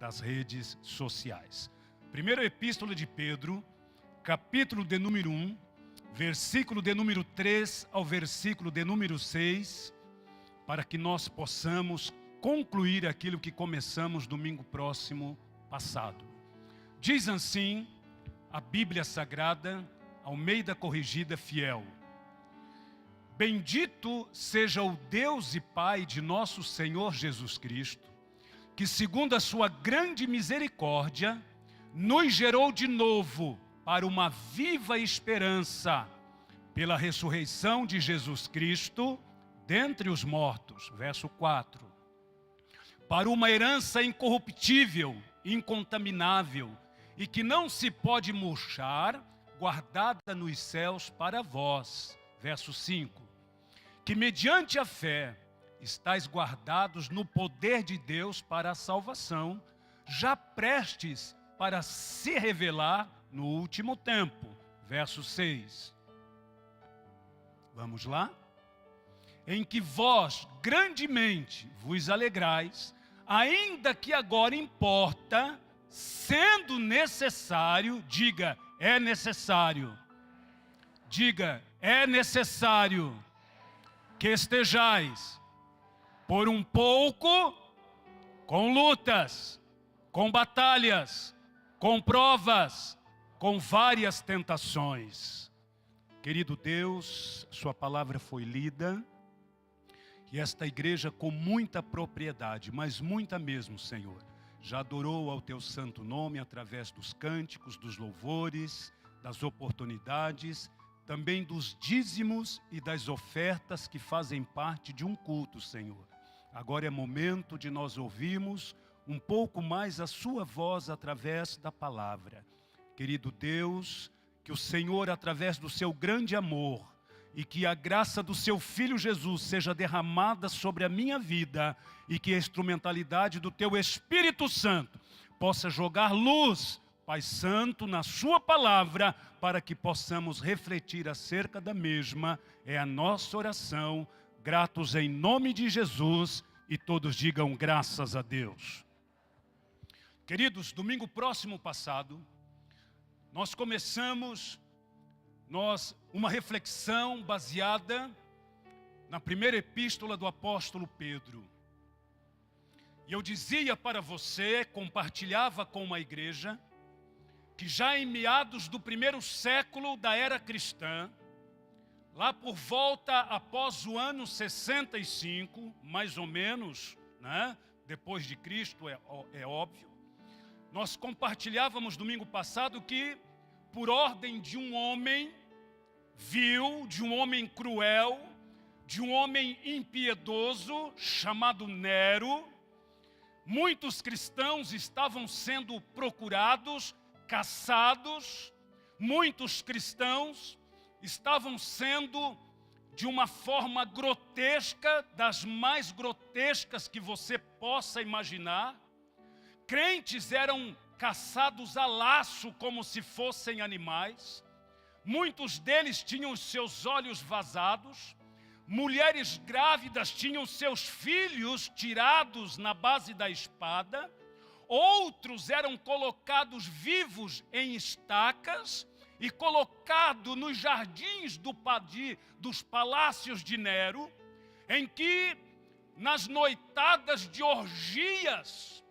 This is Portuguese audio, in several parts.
das redes sociais. Primeira Epístola de Pedro, capítulo de número 1, versículo de número 3 ao versículo de número 6, para que nós possamos concluir aquilo que começamos domingo próximo passado. Diz assim a Bíblia Sagrada, Almeida Corrigida Fiel: Bendito seja o Deus e Pai de nosso Senhor Jesus Cristo, que segundo a sua grande misericórdia, nos gerou de novo para uma viva esperança, pela ressurreição de Jesus Cristo dentre os mortos. Verso 4. Para uma herança incorruptível, incontaminável, e que não se pode murchar, guardada nos céus para vós. Verso 5. Que mediante a fé estáis guardados no poder de Deus para a salvação, já prestes para se revelar no último tempo. Verso 6. Vamos lá? Em que vós grandemente vos alegrais, ainda que agora importa, sendo necessário, diga, é necessário. Diga, é necessário que estejais por um pouco com lutas, com batalhas, com provas, com várias tentações. Querido Deus, sua palavra foi lida, e esta igreja com muita propriedade, mas muita mesmo, Senhor, já adorou ao teu santo nome através dos cânticos, dos louvores, das oportunidades, também dos dízimos e das ofertas que fazem parte de um culto, Senhor. Agora é momento de nós ouvirmos um pouco mais a sua voz através da palavra. Querido Deus, que o Senhor, através do seu grande amor, e que a graça do seu Filho Jesus seja derramada sobre a minha vida, e que a instrumentalidade do teu Espírito Santo possa jogar luz, Pai Santo, na sua palavra, para que possamos refletir acerca da mesma. É a nossa oração, gratos em nome de Jesus, e todos digam graças a Deus. Queridos, domingo próximo passado, nós começamos uma reflexão baseada na primeira epístola do apóstolo Pedro. E eu dizia para você, compartilhava com uma igreja, que já em meados do primeiro século da era cristã, lá por volta após o ano 65, mais ou menos, né? Depois de Cristo, é óbvio, nós compartilhávamos domingo passado que, por ordem de um homem vil, de um homem cruel, de um homem impiedoso, chamado Nero, muitos cristãos estavam sendo procurados, caçados, muitos cristãos estavam sendo, de uma forma grotesca, das mais grotescas que você possa imaginar, crentes eram caçados a laço como se fossem animais. Muitos deles tinham os seus olhos vazados, mulheres grávidas tinham seus filhos tirados na base da espada, outros eram colocados vivos em estacas e colocados nos jardins dos palácios de Nero, em que, nas noitadas de orgias,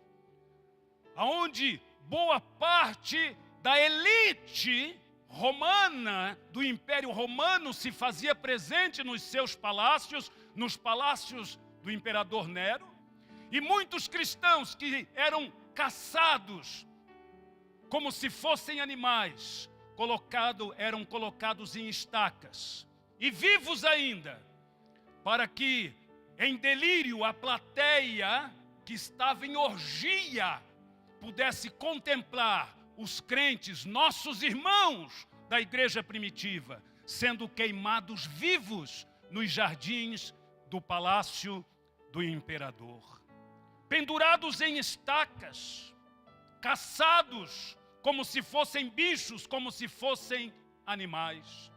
onde boa parte da elite romana, do Império Romano, se fazia presente nos seus palácios, nos palácios do imperador Nero, e muitos cristãos que eram caçados como se fossem animais, eram colocados em estacas, e vivos ainda, para que em delírio a plateia que estava em orgia pudesse contemplar os crentes, nossos irmãos da igreja primitiva, sendo queimados vivos nos jardins do palácio do imperador. Pendurados em estacas, caçados como se fossem bichos, como se fossem animais.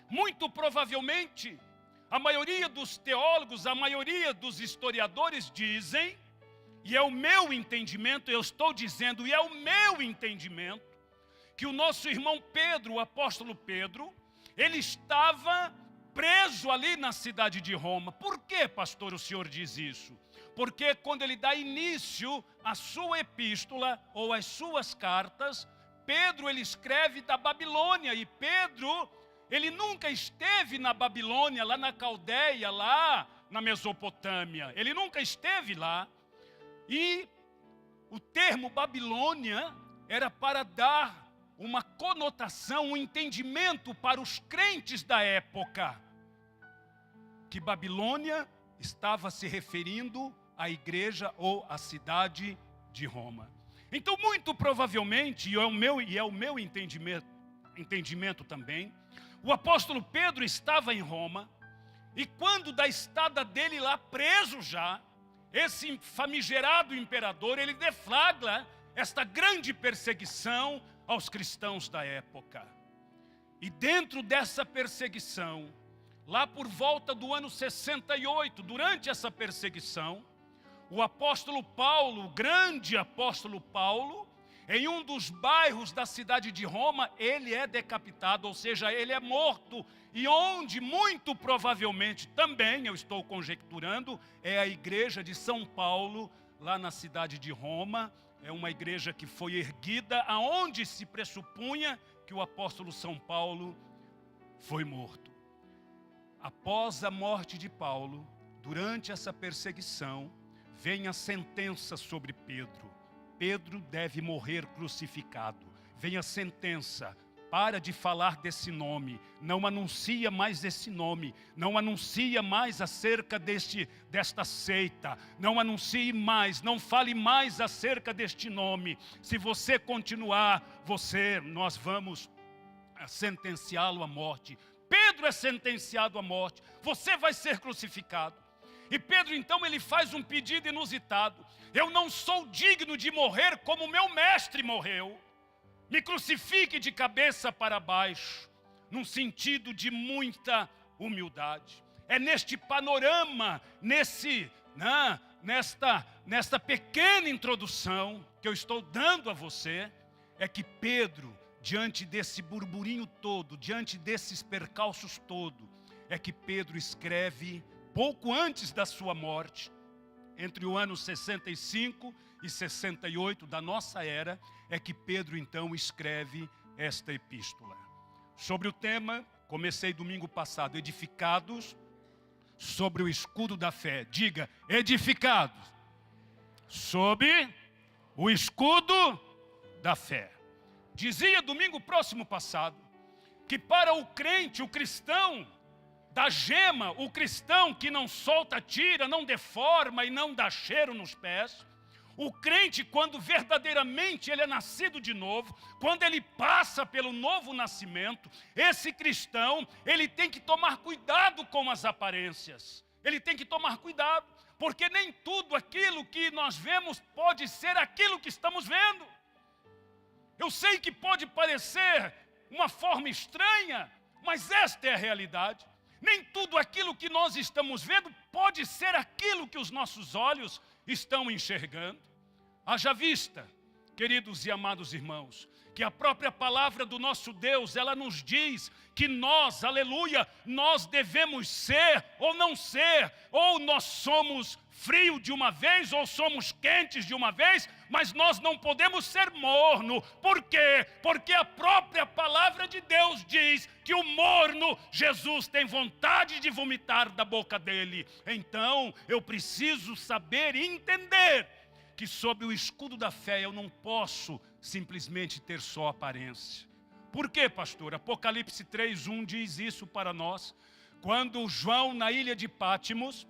Muito provavelmente, a maioria dos teólogos, a maioria dos historiadores dizem, e é o meu entendimento, eu estou dizendo, e é o meu entendimento, que o nosso irmão Pedro, o apóstolo Pedro, ele estava preso ali na cidade de Roma. Por que, pastor, o senhor diz isso? Porque quando ele dá início à sua epístola ou às suas cartas, Pedro ele escreve da Babilônia, e Pedro ele nunca esteve na Babilônia, lá na Caldeia, lá na Mesopotâmia. Ele nunca esteve lá. E o termo Babilônia era para dar uma conotação, um entendimento para os crentes da época, que Babilônia estava se referindo à igreja ou à cidade de Roma. Então, muito provavelmente, e é o meu entendimento também, o apóstolo Pedro estava em Roma, e quando da estada dele lá preso já, esse famigerado imperador, ele deflagra esta grande perseguição aos cristãos da época. E dentro dessa perseguição, lá por volta do ano 68, durante essa perseguição, o apóstolo Paulo, o grande apóstolo Paulo, em um dos bairros da cidade de Roma, ele é decapitado, ou seja, ele é morto, e onde muito provavelmente também, eu estou conjecturando, é a igreja de São Paulo, lá na cidade de Roma. É uma igreja que foi erguida aonde se pressupunha que o apóstolo São Paulo foi morto. Após a morte de Paulo, durante essa perseguição, vem a sentença sobre Pedro. Pedro deve morrer crucificado. Vem a sentença. Para de falar desse nome. Não anuncia mais esse nome. Não anuncia mais acerca desta seita. Não anuncie mais. Não fale mais acerca deste nome. Se você continuar, nós vamos sentenciá-lo à morte. Pedro é sentenciado à morte. Você vai ser crucificado. E Pedro então ele faz um pedido inusitado. Eu não sou digno de morrer como meu mestre morreu. Me crucifique de cabeça para baixo, num sentido de muita humildade. É neste panorama, nesta pequena introdução que eu estou dando a você, é que Pedro, diante desse burburinho todo, diante desses percalços todo, é que Pedro escreve, pouco antes da sua morte, entre o ano 65 e 68 da nossa era, é que Pedro então escreve esta epístola. Sobre o tema, comecei domingo passado, edificados sobre o escudo da fé. Diga, edificados sob o escudo da fé. Dizia domingo próximo passado, que para o crente, o cristão da gema, o cristão que não solta tira, não deforma e não dá cheiro nos pés, o crente, quando verdadeiramente ele é nascido de novo, quando ele passa pelo novo nascimento, esse cristão, ele tem que tomar cuidado com as aparências. Ele tem que tomar cuidado, porque nem tudo aquilo que nós vemos pode ser aquilo que estamos vendo. Eu sei que pode parecer uma forma estranha, mas esta é a realidade. Nem tudo aquilo que nós estamos vendo pode ser aquilo que os nossos olhos estão enxergando. Haja vista, queridos e amados irmãos, que a própria palavra do nosso Deus, ela nos diz que nós, aleluia, nós devemos ser ou não ser, ou nós somos frio de uma vez, ou somos quentes de uma vez, mas nós não podemos ser morno. Por quê? Porque a própria palavra de Deus diz que o morno, Jesus tem vontade de vomitar da boca dele. Então, eu preciso saber e entender que sob o escudo da fé eu não posso simplesmente ter só aparência. Por quê, pastor? Apocalipse 3:1 diz isso para nós. Quando João, na ilha de Pátimos,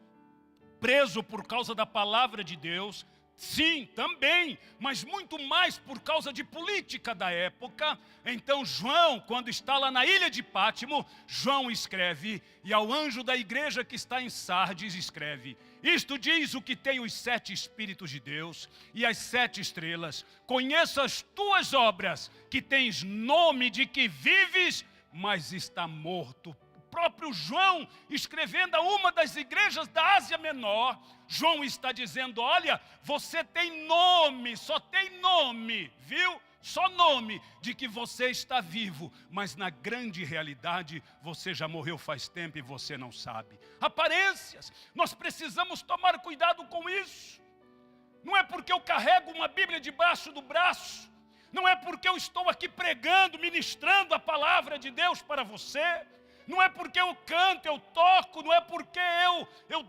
preso por causa da palavra de Deus, sim, também, mas muito mais por causa de política da época. Então João, quando está lá na ilha de Pátimo, João escreve, e ao anjo da igreja que está em Sardes escreve: isto diz o que tem os 7 Espíritos de Deus e as 7 estrelas. Conheço as tuas obras, que tens nome de que vives, mas está morto. O próprio João, escrevendo a uma das igrejas da Ásia Menor, João está dizendo: olha, você tem nome, só tem nome, viu? Só nome de que você está vivo, mas na grande realidade você já morreu faz tempo e você não sabe. Aparências, nós precisamos tomar cuidado com isso. Não é porque eu carrego uma Bíblia debaixo do braço, não é porque eu estou aqui pregando, ministrando a palavra de Deus para você, não é porque eu canto, eu toco, não é porque eu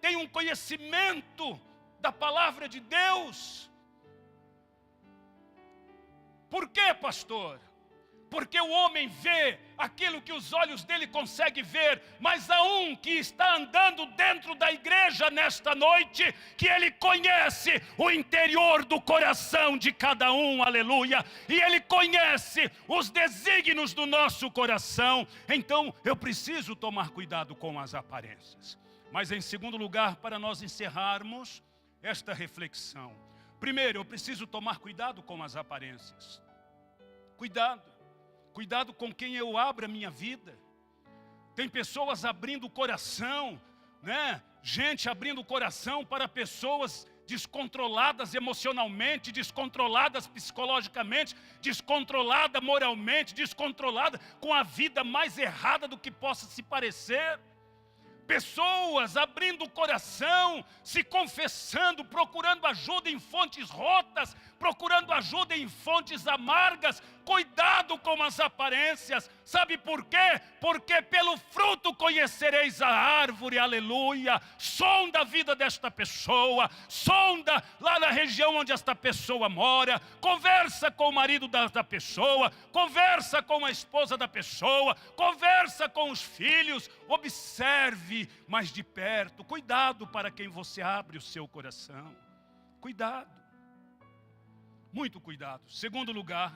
tenho um conhecimento da palavra de Deus. Por quê, pastor? Porque o homem vê aquilo que os olhos dele conseguem ver, mas há um que está andando dentro da igreja nesta noite, que ele conhece o interior do coração de cada um, aleluia, e ele conhece os desígnios do nosso coração. Então eu preciso tomar cuidado com as aparências. Mas em segundo lugar, para nós encerrarmos esta reflexão, primeiro, eu preciso tomar cuidado com as aparências. Cuidado com quem eu abro a minha vida. Tem pessoas abrindo o coração, né? Gente abrindo o coração para pessoas descontroladas emocionalmente, descontroladas psicologicamente, descontrolada moralmente, descontrolada com a vida mais errada do que possa se parecer. Pessoas abrindo o coração, se confessando, procurando ajuda em fontes rotas, procurando ajuda em fontes amargas. Cuidado com as aparências. Sabe por quê? Porque pelo fruto conhecereis a árvore, aleluia. Sonda a vida desta pessoa, sonda lá na região onde esta pessoa mora, conversa com o marido da pessoa, conversa com a esposa da pessoa, conversa com os filhos, observe mais de perto. Cuidado para quem você abre o seu coração. Cuidado. Muito cuidado. Segundo lugar,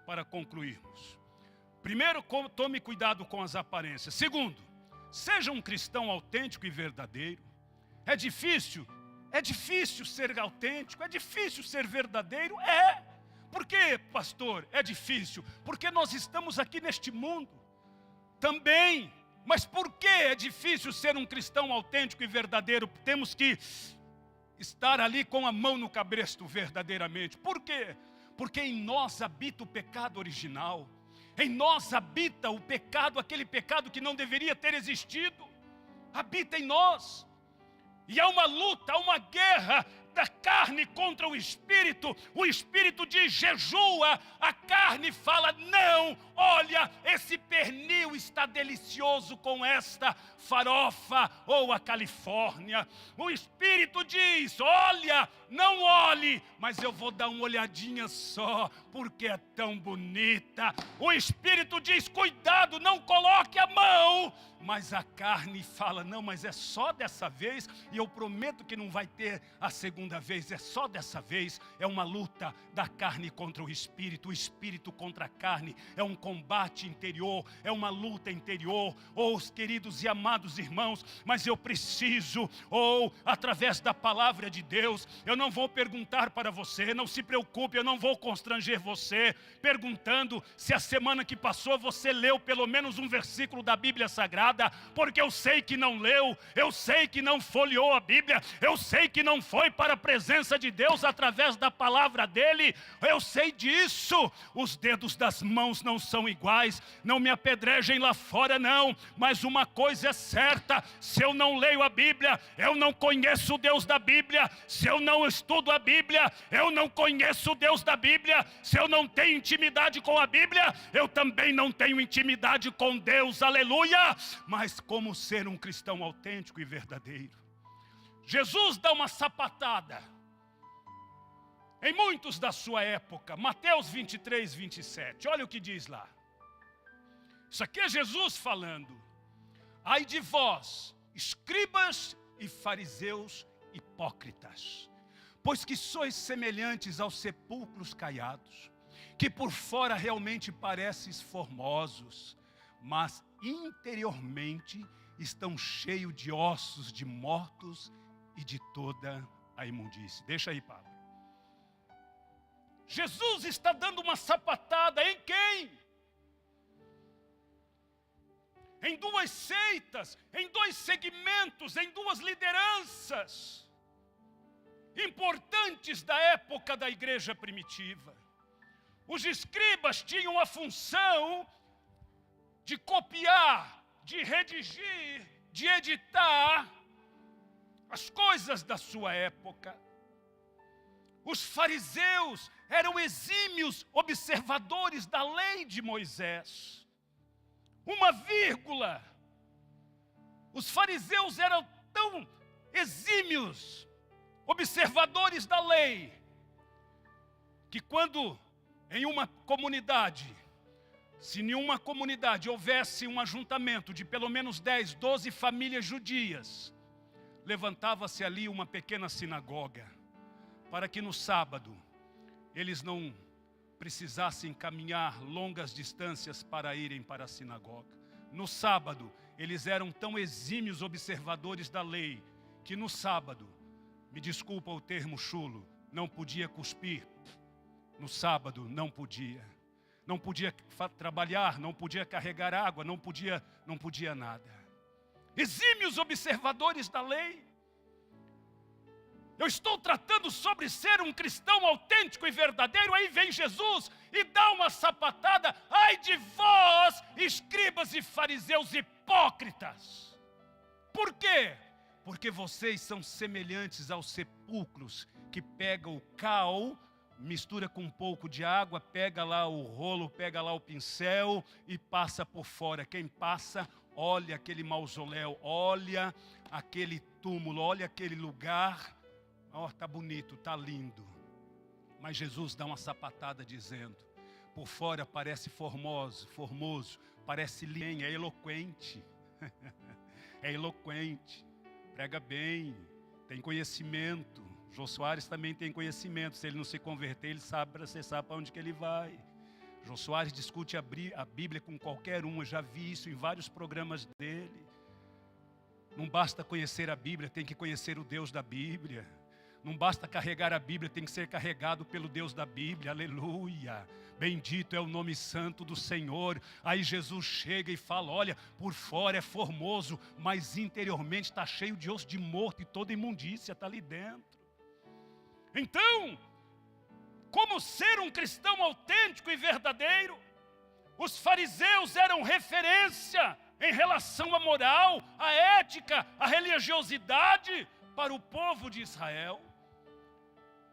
para concluirmos. Primeiro, tome cuidado com as aparências. Segundo, seja um cristão autêntico e verdadeiro. É difícil ser autêntico, é difícil ser verdadeiro. Por quê, pastor? É difícil, porque nós estamos aqui neste mundo também. Mas por que é difícil ser um cristão autêntico e verdadeiro? Temos que estar ali com a mão no cabresto verdadeiramente. Por quê? Porque em nós habita o pecado original. Em nós habita o pecado, aquele pecado que não deveria ter existido. Habita em nós. E há uma luta, há uma guerra da carne contra o espírito diz jejua, a carne fala não, olha, esse pernil está delicioso com esta farofa ou a Califórnia. O espírito diz, olha, não olhe, mas eu vou dar uma olhadinha só, porque é tão bonita. O espírito diz, cuidado, não coloque a mão, mas a carne fala, não, mas é só dessa vez, e eu prometo que não vai ter a segunda vez, é só dessa vez. É uma luta da carne contra o espírito contra a carne, é um combate interior, é uma luta interior. Os queridos e amados irmãos, mas eu preciso, através da palavra de Deus, eu não vou perguntar para você, não se preocupe, eu não vou constranger você, perguntando se a semana que passou você leu pelo menos um versículo da Bíblia Sagrada, porque eu sei que não leu, eu sei que não folheou a Bíblia, eu sei que não foi para a presença de Deus através da palavra dele, eu sei disso. Os dedos das mãos não são iguais, não me apedrejem lá fora não, mas uma coisa é certa, se eu não leio a Bíblia, eu não conheço o Deus da Bíblia. Se eu não estudo a Bíblia, eu não conheço o Deus da Bíblia. Se eu não tenho intimidade com a Bíblia, eu também não tenho intimidade com Deus, aleluia. Mas como ser um cristão autêntico e verdadeiro? Jesus dá uma sapatada em muitos da sua época. Mateus 23, 27. Olha o que diz lá. Isso aqui é Jesus falando. Ai de vós, escribas e fariseus hipócritas, pois que sois semelhantes aos sepulcros caiados, que por fora realmente parecem formosos, mas interiormente estão cheios de ossos de mortos e de toda a imundície. Deixa aí, Pablo. Jesus está dando uma sapatada em quem? em duas seitas, em dois segmentos, em duas lideranças importantes da época da igreja primitiva. Os escribas tinham a função de copiar, de redigir, de editar as coisas da sua época. Os fariseus eram exímios observadores da lei de Moisés. Uma vírgula. Os fariseus eram tão exímios observadores da lei que quando em uma comunidade, se em uma comunidade houvesse um ajuntamento de pelo menos 10, 12 famílias judias, levantava-se ali uma pequena sinagoga, para que no sábado eles não precisassem caminhar longas distâncias para irem para a sinagoga. No sábado, eles eram tão exímios observadores da lei, que no sábado, me desculpa o termo chulo, não podia cuspir. No sábado não podia. Não podia trabalhar, não podia carregar água, não podia nada. Exímios observadores da lei. Eu estou tratando sobre ser um cristão autêntico e verdadeiro. Aí vem Jesus e dá uma sapatada. Ai de vós, escribas e fariseus hipócritas. Por quê? Porque vocês são semelhantes aos sepulcros que pegam o cal, mistura com um pouco de água, pega lá o rolo, pega lá o pincel e passa por fora. Quem passa, olha aquele mausoléu, olha aquele túmulo, olha aquele lugar. Tá bonito, tá lindo. Mas Jesus dá uma sapatada dizendo: por fora parece formoso, parece lindo, é eloquente. É eloquente, prega bem, tem conhecimento. Jô Soares também tem conhecimento. Se ele não se converter, você sabe para onde que ele vai. Jô Soares discute a Bíblia com qualquer um. Eu já vi isso em vários programas dele. Não basta conhecer a Bíblia, tem que conhecer o Deus da Bíblia. Não basta carregar a Bíblia, tem que ser carregado pelo Deus da Bíblia. Aleluia! Bendito é o nome santo do Senhor. Aí Jesus chega e fala: olha, por fora é formoso, mas interiormente está cheio de osso de morto e toda imundícia está ali dentro. Então, como ser um cristão autêntico e verdadeiro? Os fariseus eram referência em relação à moral, à ética, à religiosidade para o povo de Israel.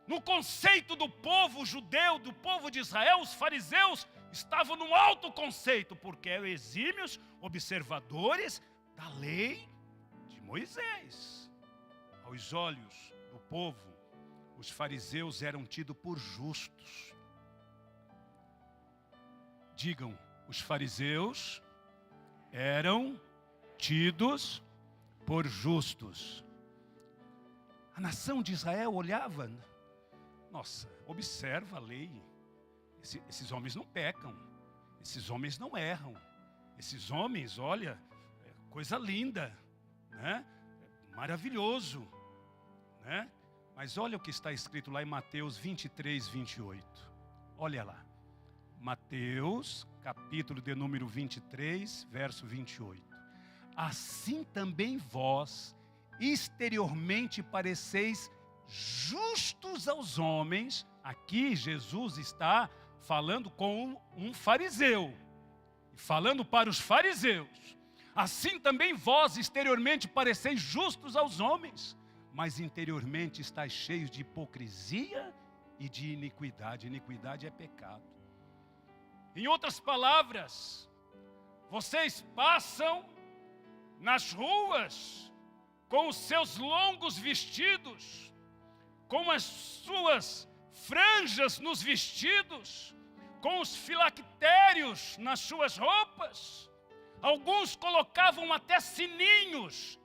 No conceito do povo judeu, do povo de Israel, os fariseus estavam num alto conceito, porque eram exímios observadores da lei de Moisés. Aos olhos do povo, os fariseus eram tidos por justos. Digam, os fariseus eram tidos por justos. A nação de Israel olhava: nossa, observa a lei. Esses homens não pecam, esses homens não erram. Esses homens, olha, coisa linda, né? Maravilhoso, né? Mas olha o que está escrito lá em Mateus 23, 28. Olha lá. Mateus, capítulo de número 23, verso 28. Assim também vós, exteriormente pareceis justos aos homens. Aqui Jesus está falando com um fariseu, falando para os fariseus. Assim também vós, exteriormente pareceis justos aos homens, mas interiormente estáis cheios de hipocrisia e de iniquidade. Iniquidade é pecado. Em outras palavras, vocês passam nas ruas com os seus longos vestidos, com as suas franjas nos vestidos, com os filactérios nas suas roupas. Alguns colocavam até sininhos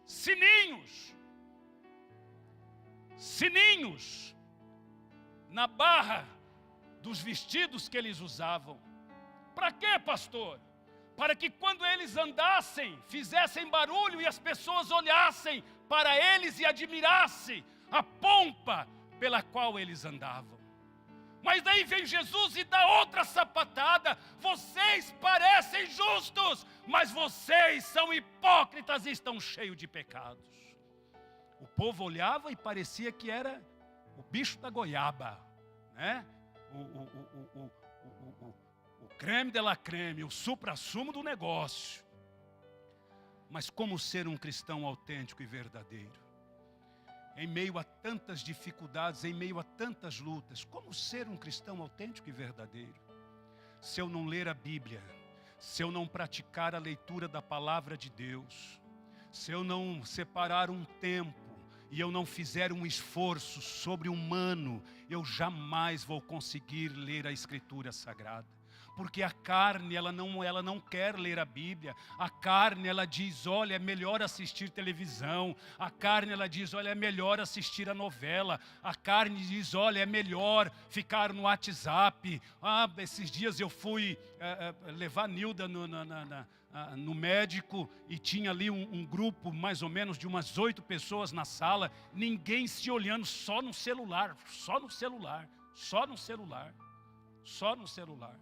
na barra dos vestidos que eles usavam. Para quê, pastor? Para que quando eles andassem, fizessem barulho e as pessoas olhassem para eles e admirassem a pompa pela qual eles andavam. Mas daí vem Jesus e dá outra sapatada. Vocês parecem justos, mas vocês são hipócritas e estão cheios de pecados. O povo olhava e parecia que era o bicho da goiaba, né? O creme de la creme, o supra-sumo do negócio. Mas como ser um cristão autêntico e verdadeiro? Em meio a tantas dificuldades, em meio a tantas lutas, como ser um cristão autêntico e verdadeiro? Se eu não ler a Bíblia, se eu não praticar a leitura da palavra de Deus, se eu não separar um tempo e eu não fizer um esforço sobre-humano, eu jamais vou conseguir ler a Escritura Sagrada. Porque a carne, ela não quer ler a Bíblia. A carne, ela diz, olha, é melhor assistir televisão. A carne, ela diz, olha, é melhor assistir a novela. A carne diz, olha, é melhor ficar no WhatsApp. Esses dias eu fui levar a Nilda no médico e tinha ali um grupo mais ou menos de umas 8 pessoas na sala. Ninguém se olhando, só no celular, só no celular, só no celular, só no celular.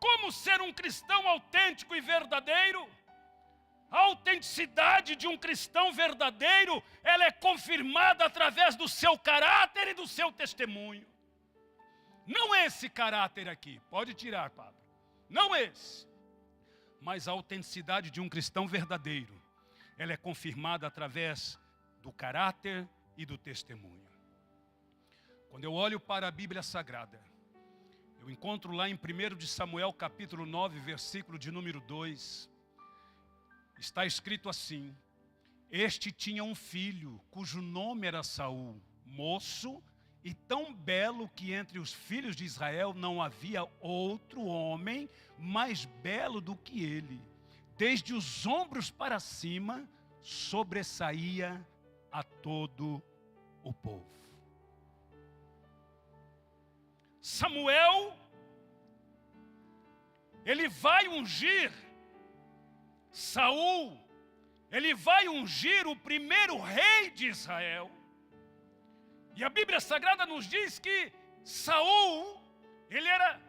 Como ser um cristão autêntico e verdadeiro? A autenticidade de um cristão verdadeiro, ela é confirmada através do seu caráter e do seu testemunho. Não esse caráter aqui, pode tirar, Pablo. Não esse. Mas a autenticidade de um cristão verdadeiro, ela é confirmada através do caráter e do testemunho. Quando eu olho para a Bíblia Sagrada, eu encontro lá em 1 de Samuel, capítulo 9, versículo de número 2. Está escrito assim: este tinha um filho, cujo nome era Saul, moço e tão belo que entre os filhos de Israel não havia outro homem mais belo do que ele. Desde os ombros para cima, sobressaía a todo o povo. Samuel, ele vai ungir Saul, ele vai ungir o primeiro rei de Israel. E a Bíblia Sagrada nos diz que Saul, ele era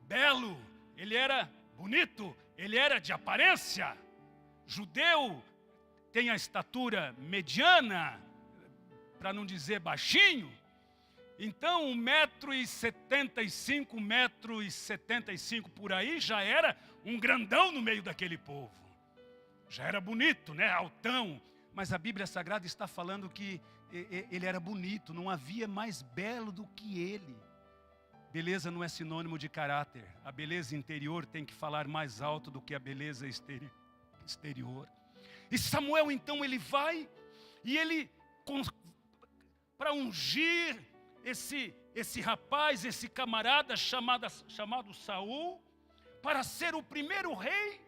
belo, ele era bonito, ele era de aparência. Judeu tem a estatura mediana, para não dizer baixinho. Então 1,75 m, 1,75 m por aí, já era um grandão no meio daquele povo. Já era bonito, né? Altão. Mas a Bíblia Sagrada está falando que ele era bonito, não havia mais belo do que ele. Beleza não é sinônimo de caráter. A beleza interior tem que falar mais alto do que a beleza exterior. E Samuel então ele vai e ele, para ungir esse rapaz, esse camarada chamado Saul, para ser o primeiro rei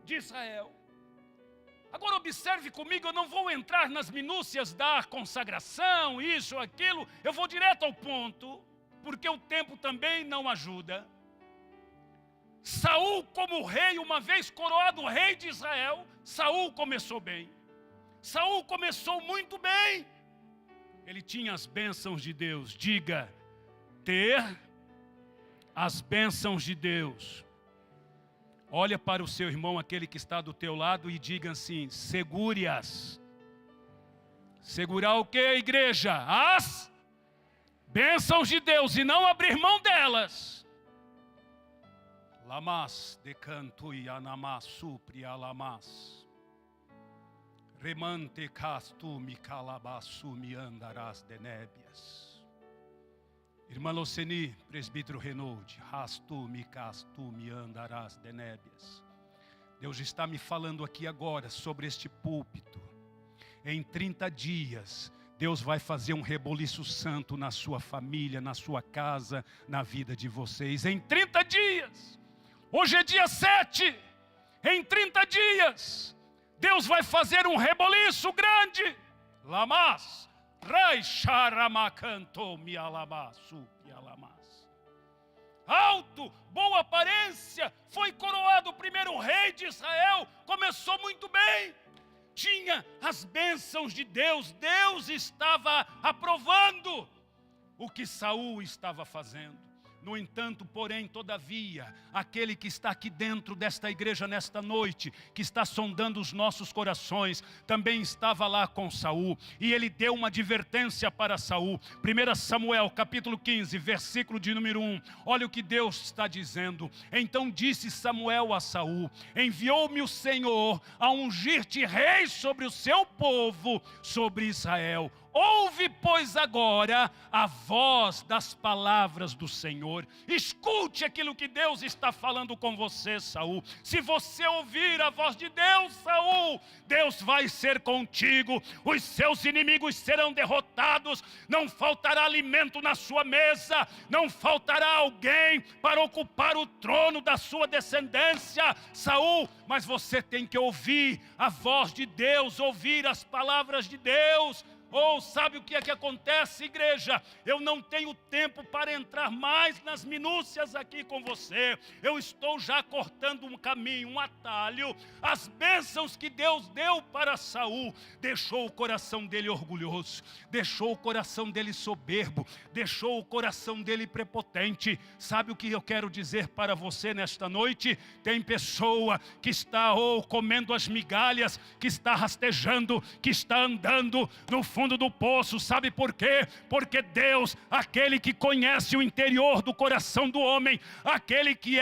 de Israel. Agora observe comigo, eu não vou entrar nas minúcias da consagração, isso, aquilo, eu vou direto ao ponto, porque o tempo também não ajuda. Saul como rei, uma vez coroado rei de Israel, Saul começou bem. Saul começou muito bem. Ele tinha as bênçãos de Deus. Diga, ter as bênçãos de Deus. Olha para o seu irmão, aquele que está do teu lado, e diga assim: segure-as. Segurar o que, igreja? As bênçãos de Deus, e não abrir mão delas. Lamas decanto e anamas supri alamas. Remante castu mi calabaçu mi andarás de nébias. Irmã Loceni, presbítero Renold, rastu mi castu mi andarás de nébias. Deus está me falando aqui agora sobre este púlpito. Em 30 dias, Deus vai fazer um reboliço santo na sua família, na sua casa, na vida de vocês. Em 30 dias. Hoje é dia 7. Em 30 dias. Deus vai fazer um reboliço grande. Lamas, rai charamacanto mi alabaçu e alamas. Alto, boa aparência, foi coroado o primeiro rei de Israel, começou muito bem. Tinha as bênçãos de Deus, Deus estava aprovando. o que Saul estava fazendo. No entanto, porém, todavia, aquele que está aqui dentro desta igreja nesta noite, que está sondando os nossos corações, também estava lá com Saul, e ele deu uma advertência para Saul. 1 Samuel, capítulo 15, versículo de número 1. Olha o que Deus está dizendo. Então disse Samuel a Saul: enviou-me o Senhor a ungir-te rei sobre o seu povo, sobre Israel. Ouve, pois, agora a voz das palavras do Senhor. Escute aquilo que Deus está falando com você, Saul. Se você ouvir a voz de Deus, Saul, Deus vai ser contigo. Os seus inimigos serão derrotados. Não faltará alimento na sua mesa. Não faltará alguém para ocupar o trono da sua descendência, Saul. Mas você tem que ouvir a voz de Deus, ouvir as palavras de Deus. Ou sabe o que é que acontece, igreja? Eu não tenho tempo para entrar mais nas minúcias aqui com você. Eu estou já cortando um caminho, um atalho. As bênçãos que Deus deu para Saul, deixou o coração dele orgulhoso, deixou o coração dele soberbo, deixou o coração dele prepotente. Sabe o que eu quero dizer para você nesta noite? Tem pessoa que está comendo as migalhas, que está rastejando, que está andando no fundo do poço. Sabe por quê? Porque Deus, aquele que conhece o interior do coração do homem, aquele que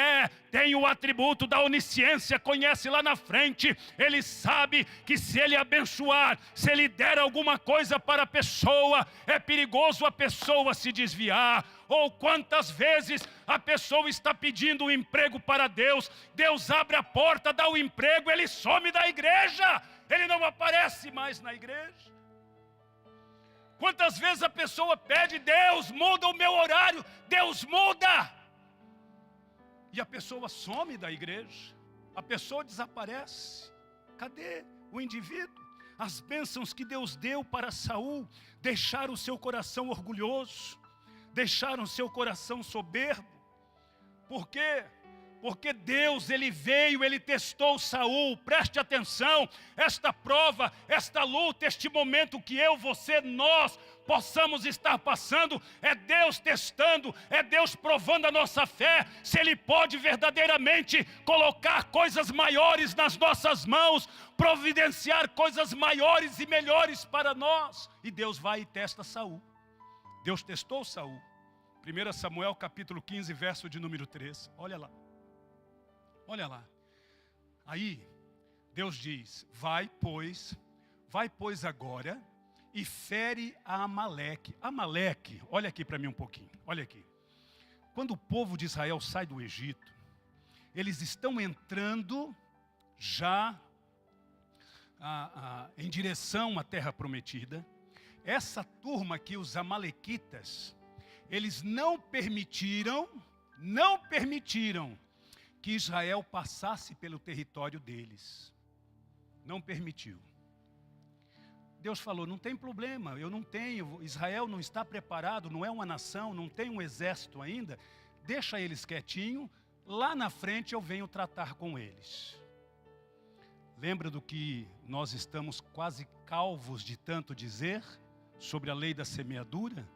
tem o atributo da onisciência, conhece lá na frente. Ele sabe que se ele abençoar, se ele der alguma coisa para a pessoa, é perigoso a pessoa se desviar. Ou quantas vezes a pessoa está pedindo um emprego para Deus, Deus abre a porta, dá o emprego, ele some da igreja, ele não aparece mais na igreja. Quantas vezes a pessoa pede: Deus, muda o meu horário, Deus muda, e a pessoa some da igreja, a pessoa desaparece. Cadê o indivíduo? As bênçãos que Deus deu para Saul deixaram o seu coração orgulhoso, deixaram o seu coração soberbo. Por quê? Porque Deus, ele veio, ele testou Saul. Preste atenção, esta prova, esta luta, este momento que eu, você, nós possamos estar passando, é Deus testando, é Deus provando a nossa fé, se Ele pode verdadeiramente colocar coisas maiores nas nossas mãos, providenciar coisas maiores e melhores para nós. E Deus vai e testa Saul. Deus testou Saul. 1 Samuel capítulo 15, verso de número 3. Olha lá. Olha lá. Aí, Deus diz: vai, pois agora e fere a Amaleque. Amaleque, olha aqui para mim um pouquinho, olha aqui. Quando o povo de Israel sai do Egito, eles estão entrando já em direção à terra prometida. Essa turma aqui, os amalequitas, eles não permitiram que Israel passasse pelo território deles. Não permitiu. Deus falou: não tem problema, eu não tenho, Israel não está preparado, não é uma nação, não tem um exército ainda, deixa eles quietinho, lá na frente eu venho tratar com eles. Lembra do que nós estamos quase calvos de tanto dizer sobre a lei da semeadura?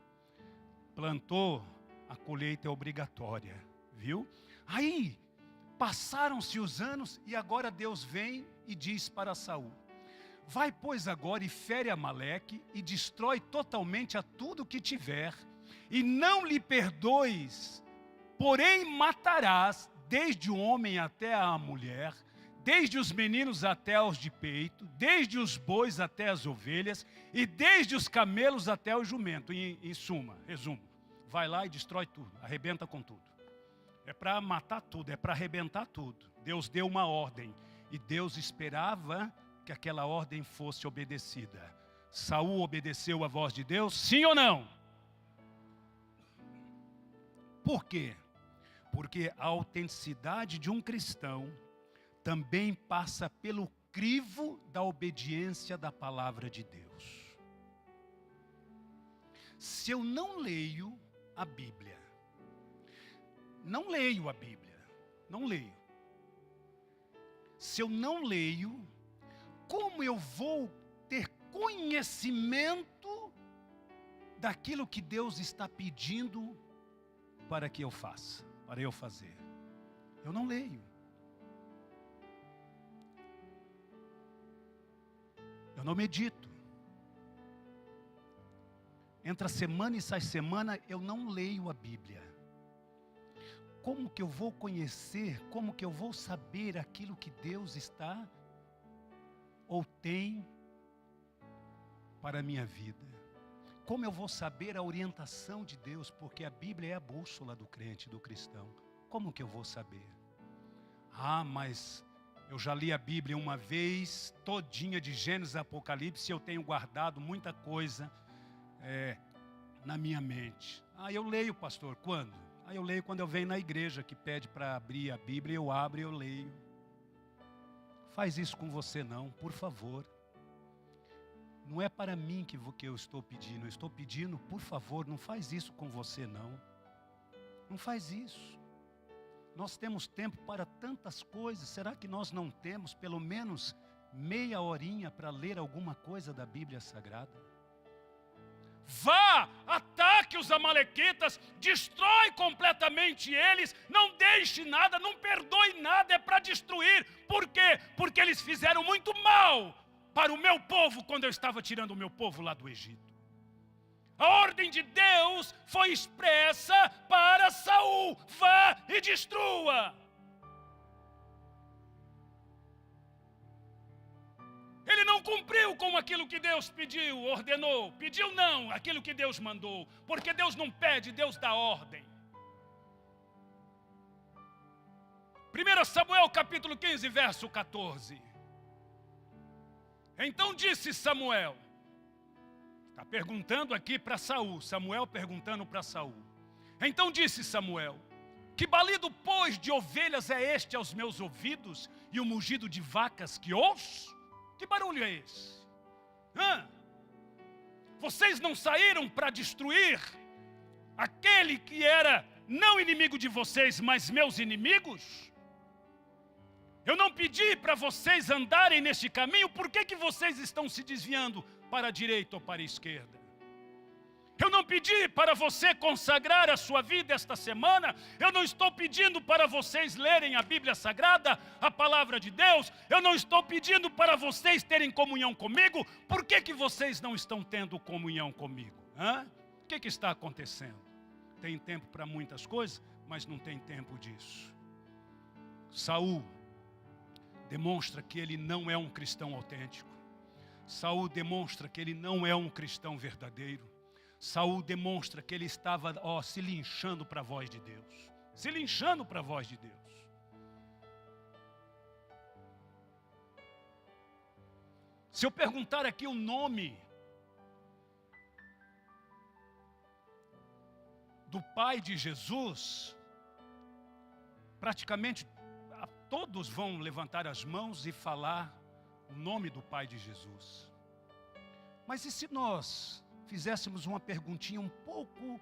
Plantou, a colheita é obrigatória, viu? Aí, passaram-se os anos e agora Deus vem e diz para Saul: vai, pois, agora e fere Amaleque e destrói totalmente a tudo que tiver, e não lhe perdoes, porém matarás desde o homem até a mulher, desde os meninos até os de peito, desde os bois até as ovelhas, e desde os camelos até o jumento. Em suma, resumo, vai lá e destrói tudo, arrebenta com tudo. É para matar tudo, é para arrebentar tudo. Deus deu uma ordem e Deus esperava que aquela ordem fosse obedecida. Saul obedeceu a voz de Deus, sim ou não? Por quê? Porque a autenticidade de um cristão também passa pelo crivo da obediência da palavra de Deus. Se eu não leio a Bíblia, não leio a Bíblia, não leio. Se eu não leio, como eu vou ter conhecimento daquilo que Deus está pedindo para que eu faça, para eu fazer. Eu não leio. Eu não medito. Entra semana e sai semana, eu não leio a Bíblia. Como que eu vou conhecer, como que eu vou saber aquilo que Deus está ou tem para a minha vida? Como eu vou saber a orientação de Deus? Porque a Bíblia é a bússola do crente, do cristão. Como que eu vou saber? Ah, mas eu já li a Bíblia uma vez, todinha de Gênesis a Apocalipse, eu tenho guardado muita coisa na minha mente. Ah, eu leio, pastor, quando? Ah, eu leio quando eu venho na igreja que pede para abrir a Bíblia, eu abro e eu leio. Faz isso com você não, por favor. Não é para mim que eu estou pedindo, eu estou pedindo, por favor, não faz isso com você não. Não faz isso. Nós temos tempo para tantas coisas, será que nós não temos pelo menos meia horinha para ler alguma coisa da Bíblia Sagrada? Vá, ataque os amalequitas, destrói completamente eles, não deixe nada, não perdoe nada, é para destruir. Por quê? Porque eles fizeram muito mal para o meu povo quando eu estava tirando o meu povo lá do Egito. A ordem de Deus foi expressa para Saul: vá e destrua. Ele não cumpriu com aquilo que Deus pediu, ordenou. Pediu não, aquilo que Deus mandou. Porque Deus não pede, Deus dá ordem. 1 Samuel capítulo 15, verso 14. Então disse Samuel, está perguntando aqui para Saul, Samuel perguntando para Saul. Então disse Samuel, que balido, pois, de ovelhas é este aos meus ouvidos, e o mugido de vacas que ouço? Que barulho é esse? Vocês não saíram para destruir aquele que era não inimigo de vocês, mas meus inimigos? Eu não pedi para vocês andarem neste caminho, por que vocês estão se desviando para a direita ou para a esquerda? Eu não pedi para você consagrar a sua vida esta semana. Eu não estou pedindo para vocês lerem a Bíblia Sagrada, a palavra de Deus. Eu não estou pedindo para vocês terem comunhão comigo. Por que vocês não estão tendo comunhão comigo? O que está acontecendo? Tem tempo para muitas coisas, mas não tem tempo disso. Saul demonstra que ele não é um cristão autêntico. Saul demonstra que ele não é um cristão verdadeiro. Saul demonstra que ele estava se linchando para a voz de Deus. Se linchando para a voz de Deus. Se eu perguntar aqui o nome do pai de Jesus, praticamente todos vão levantar as mãos e falar o nome do pai de Jesus. Mas e se nós fizéssemos uma perguntinha um pouco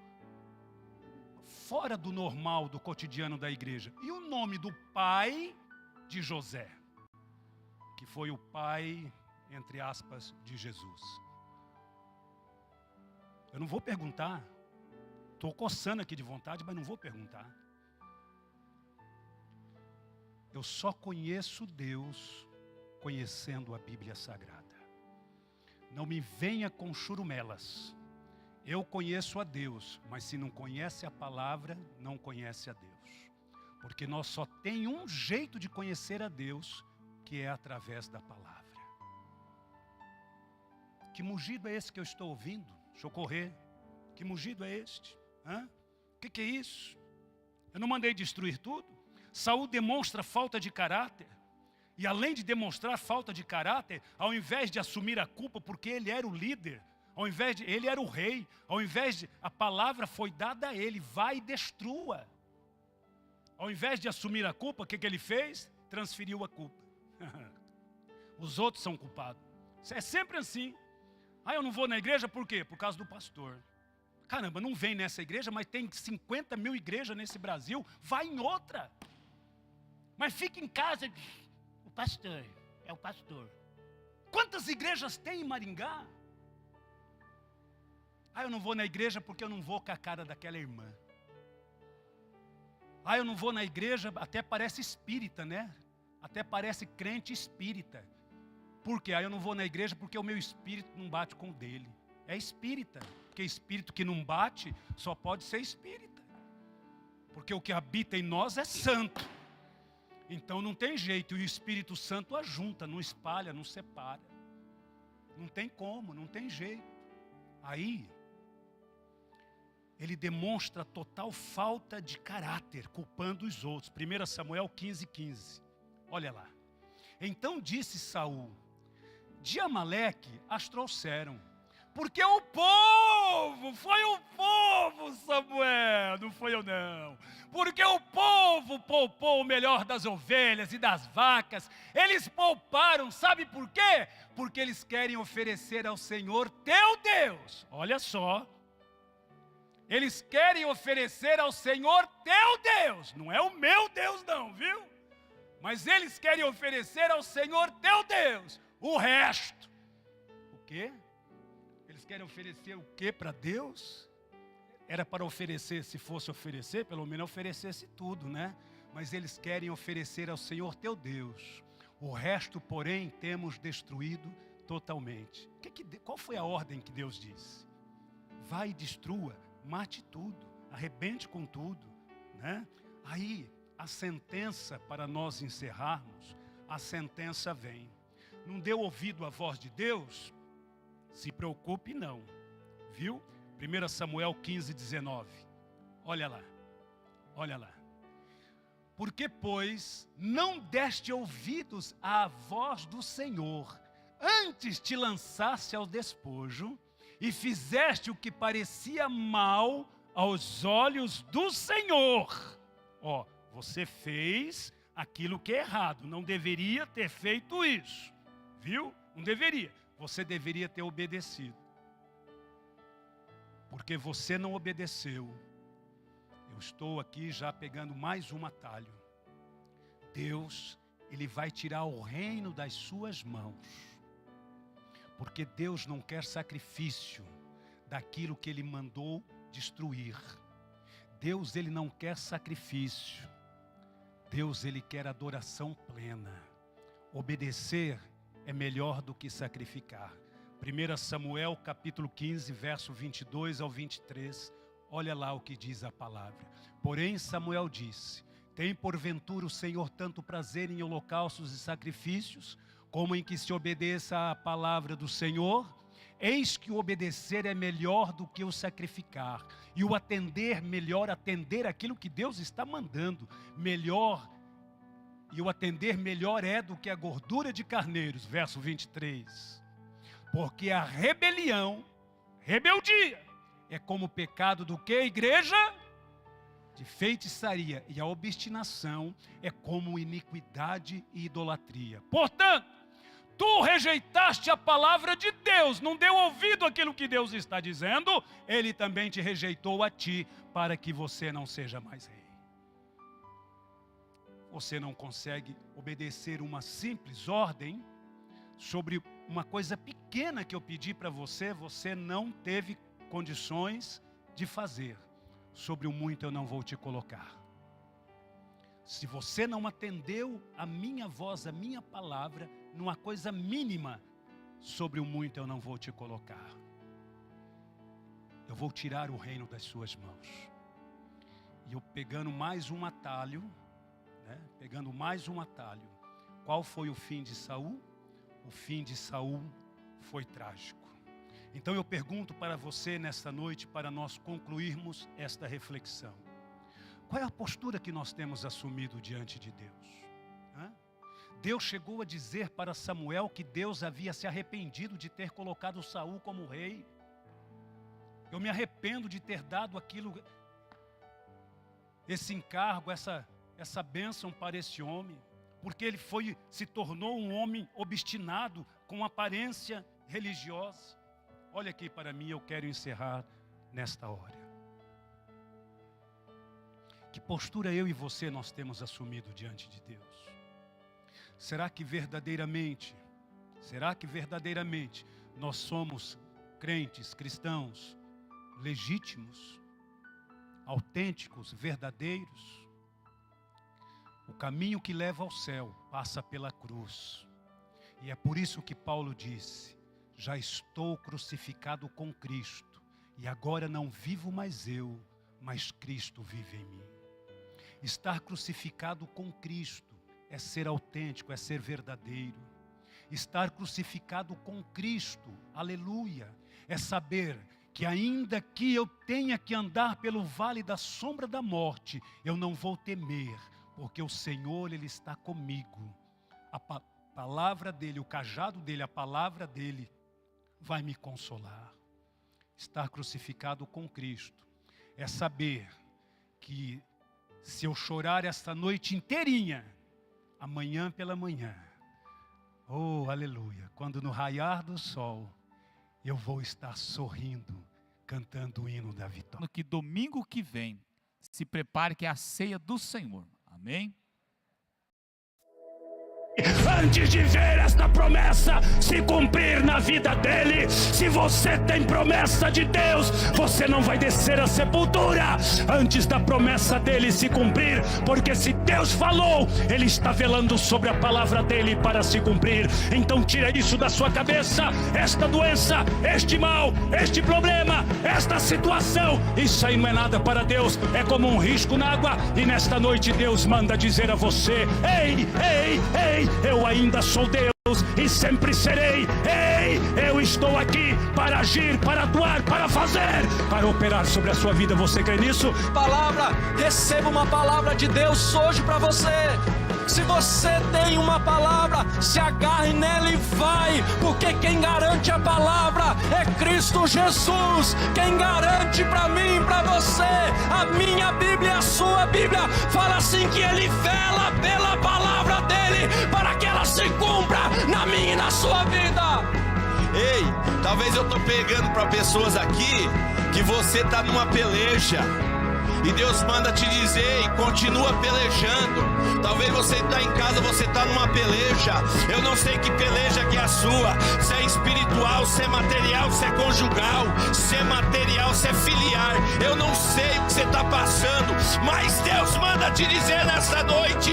fora do normal, do cotidiano da igreja? E o nome do pai de José, que foi o pai, entre aspas, de Jesus? Eu não vou perguntar. Estou coçando aqui de vontade, mas não vou perguntar. Eu só conheço Deus conhecendo a Bíblia Sagrada. Não me venha com churumelas. Eu conheço a Deus, mas se não conhece a palavra, não conhece a Deus. Porque nós só tem um jeito de conhecer a Deus, que é através da palavra. Que mugido é esse que eu estou ouvindo? Deixa eu correr. Que mugido é este? O que é isso? Eu não mandei destruir tudo? Saul demonstra falta de caráter. E além de demonstrar falta de caráter, ao invés de assumir a culpa, porque ele era o líder, ao invés de, ele era o rei, ao invés de, a palavra foi dada a ele, vai e destrua. Ao invés de assumir a culpa, o que ele fez? Transferiu a culpa. Os outros são culpados. É sempre assim. Eu não vou na igreja por quê? Por causa do pastor. Caramba, não vem nessa igreja, mas tem 50 mil igrejas nesse Brasil, vai em outra. Mas fica em casa. O pastor, é o pastor. Quantas igrejas tem em Maringá? Eu não vou na igreja porque eu não vou com a cara daquela irmã. Eu não vou na igreja, até parece espírita, né? Até parece crente espírita. Por quê? Eu não vou na igreja porque o meu espírito não bate com o dele. É espírita. Porque espírito que não bate só pode ser espírita. Porque o que habita em nós é santo. Então não tem jeito. E o Espírito Santo ajunta, não espalha, não separa. Não tem como, não tem jeito. Aí, ele demonstra total falta de caráter, culpando os outros. 1 Samuel 15:15. Olha lá. Então disse Saul: de Amaleque as trouxeram. Porque o povo, foi o povo, Samuel, não foi eu não. Porque o povo poupou o melhor das ovelhas e das vacas. Eles pouparam, sabe por quê? Porque eles querem oferecer ao Senhor teu Deus. Olha só. Eles querem oferecer ao Senhor teu Deus. Não é o meu Deus não, viu? Mas eles querem oferecer ao Senhor teu Deus o resto. O quê? Eles querem oferecer o quê para Deus? Era para oferecer, se fosse oferecer, pelo menos oferecesse tudo, né? Mas eles querem oferecer ao Senhor teu Deus. O resto, porém, temos destruído totalmente. Qual foi a ordem que Deus disse? Vai e destrua, mate tudo, arrebente com tudo, né? Aí, a sentença, para nós encerrarmos, a sentença vem. Não deu ouvido à voz de Deus? Se preocupe não, viu? 1 Samuel 15:19, olha lá, olha lá. Porque, pois, não deste ouvidos à voz do Senhor, antes te lançaste ao despojo, e fizeste o que parecia mal aos olhos do Senhor. Você fez aquilo que é errado, não deveria ter feito isso, viu? Não deveria. Você deveria ter obedecido. Porque você não obedeceu. Eu estou aqui já pegando mais um atalho. Deus, Ele vai tirar o reino das suas mãos. Porque Deus não quer sacrifício daquilo que Ele mandou destruir. Deus, Ele não quer sacrifício. Deus, Ele quer adoração plena. Obedecer é melhor do que sacrificar. 1 Samuel capítulo 15, verso 22 ao 23. Olha lá o que diz a palavra. Porém Samuel disse: tem porventura o Senhor tanto prazer em holocaustos e sacrifícios, como em que se obedeça à palavra do Senhor? Eis que o obedecer é melhor do que o sacrificar, e o atender melhor, atender aquilo que Deus está mandando, melhor. E o atender melhor é do que a gordura de carneiros, verso 23. Porque a rebeldia, é como o pecado do que, igreja? De feitiçaria. E a obstinação é como iniquidade e idolatria. Portanto, tu rejeitaste a palavra de Deus, não deu ouvido àquilo que Deus está dizendo, Ele também te rejeitou a ti, para que você não seja mais rei. Você não consegue obedecer uma simples ordem sobre uma coisa pequena que eu pedi para você, você não teve condições de fazer. Sobre o muito eu não vou te colocar. Se você não atendeu a minha voz, a minha palavra, numa coisa mínima, sobre o muito eu não vou te colocar. Eu vou tirar o reino das suas mãos. E eu pegando mais um atalho, qual foi o fim de Saul? O fim de Saul foi trágico. Então eu pergunto para você nesta noite, para nós concluirmos esta reflexão. Qual é a postura que nós temos assumido diante de Deus? Deus chegou a dizer para Samuel que Deus havia se arrependido de ter colocado Saul como rei. Eu me arrependo de ter dado esse encargo, essa bênção para esse homem, porque ele se tornou um homem obstinado, com aparência religiosa. Olha aqui para mim, eu quero encerrar nesta hora. Que postura eu e você nós temos assumido diante de Deus? Será que verdadeiramente nós somos crentes, cristãos, legítimos, autênticos, verdadeiros. O caminho que leva ao céu passa pela cruz. E é por isso que Paulo disse: já estou crucificado com Cristo, e agora não vivo mais eu, mas Cristo vive em mim. Estar crucificado com Cristo é ser autêntico, é ser verdadeiro. Estar crucificado com Cristo, aleluia, é saber que ainda que eu tenha que andar pelo vale da sombra da morte, eu não vou temer, porque o Senhor, Ele está comigo. A palavra dEle, o cajado dEle, a palavra dEle vai me consolar. Estar crucificado com Cristo é saber que se eu chorar esta noite inteirinha, amanhã pela manhã, oh, aleluia, quando no raiar do sol, eu vou estar sorrindo, cantando o hino da vitória. Que domingo que vem, se prepare que é a ceia do Senhor. Amém? Antes de ver esta promessa se cumprir na vida dele, se você tem promessa de Deus, você não vai descer à sepultura antes da promessa dele se cumprir, porque se Deus falou, Ele está velando sobre a palavra dele para se cumprir. Então tira isso da sua cabeça, esta doença, este mal, este problema, esta situação, isso aí não é nada para Deus, é como um risco na água. E nesta noite Deus manda dizer a você: ei, ei, ei, eu ainda sou Deus e sempre serei. Ei, eu estou aqui para agir, para atuar, para fazer, para operar sobre a sua vida. Você crê nisso? Palavra, receba uma palavra de Deus hoje para você. Se você tem uma palavra, se agarre nela e vai, porque quem garante a palavra é Cristo Jesus. Quem garante para mim e para você, a minha Bíblia e a sua Bíblia, fala assim que Ele vela pela palavra dEle, para que ela se cumpra na minha e na sua vida. Ei, talvez eu tô pegando para pessoas aqui que você tá numa peleja e Deus manda te dizer: continua pelejando. Talvez você está em casa, você está numa peleja. Eu não sei que peleja que é a sua, se é espiritual, se é material, se é conjugal, se é material, se é filiar. Eu não sei o que você está passando, mas Deus manda te dizer nessa noite: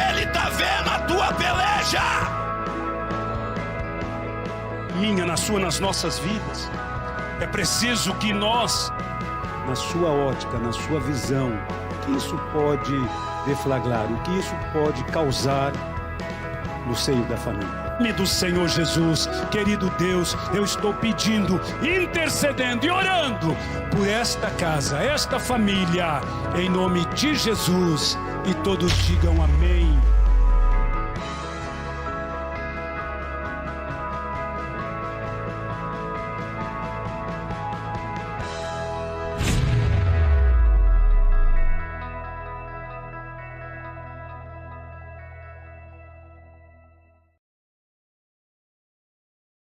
Ele está vendo a tua peleja. Minha, na sua, nas nossas vidas. É preciso que nós, na sua ótica, na sua visão, o que isso pode deflagrar, o que isso pode causar no seio da família. Em nome do Senhor Jesus, querido Deus, eu estou pedindo, intercedendo e orando por esta casa, esta família, em nome de Jesus, e todos digam amém.